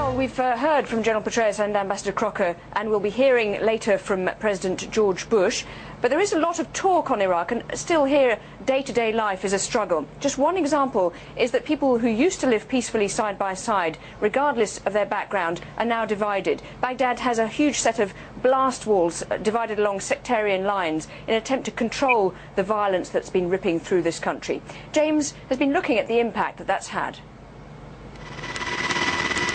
Well, we've heard from General Petraeus and Ambassador Crocker, and we'll be hearing later from President George Bush. But there is a lot of talk on Iraq, and still here, day-to-day life is a struggle. Just one example is that people who used to live peacefully side by side, regardless of their background, are now divided. Baghdad has a huge set of blast walls divided along sectarian lines in an attempt to control the violence that's been ripping through this country. James has been looking at the impact that that's had.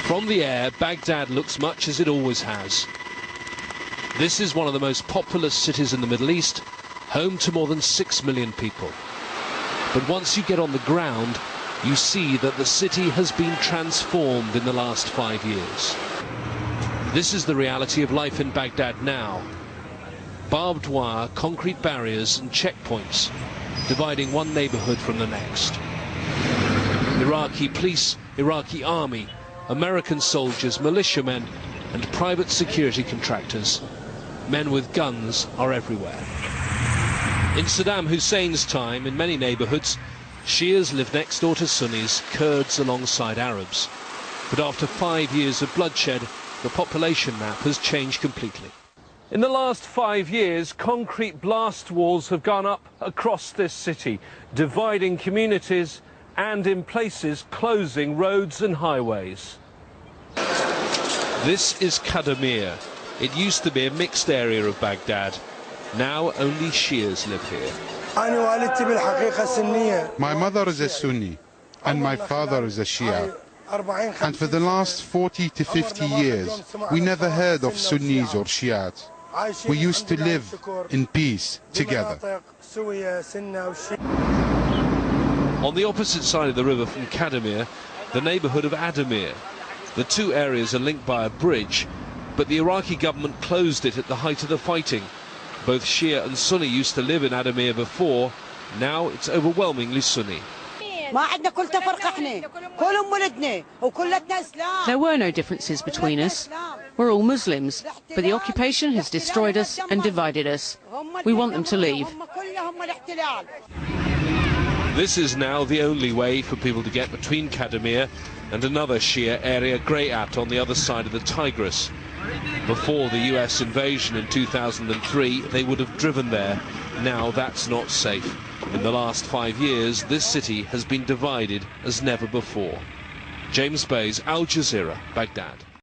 From the air, Baghdad looks much as it always has. This is one of the most populous cities in the Middle East, home to more than 6 million people. But once you get on the ground, you see that the city has been transformed in the last 5 years. This is the reality of life in Baghdad now. Barbed wire, concrete barriers and checkpoints dividing one neighborhood from the next. Iraqi police, Iraqi army, American soldiers, militiamen and private security contractors. Men with guns are everywhere. In Saddam Hussein's time, in many neighborhoods, Shias lived next door to Sunnis, Kurds alongside Arabs. But after 5 years of bloodshed, the population map has changed completely. In the last 5 years, concrete blast walls have gone up across this city, dividing communities and in places closing roads and highways. This is Kadamir. It used to be a mixed area of Baghdad. Now only Shias live here. My mother is a Sunni and my father is a Shia. And for the last 40 to 50 years, we never heard of Sunnis or Shiites. We used to live in peace together. On the opposite side of the river from Kadamir, the neighborhood of Adamir. The two areas are linked by a bridge, but the Iraqi government closed it at the height of the fighting. Both Shia and Sunni used to live in Adamir before. Now it's overwhelmingly Sunni. There were no differences between us. We're all Muslims, but the occupation has destroyed us and divided us. We want them to leave. This is now the only way for people to get between Kadamir and another Shia area, Greyat, on the other side of the Tigris. Before the US invasion in 2003, they would have driven there. Now that's not safe. In the last 5 years, this city has been divided as never before. James Bays, Al Jazeera, Baghdad.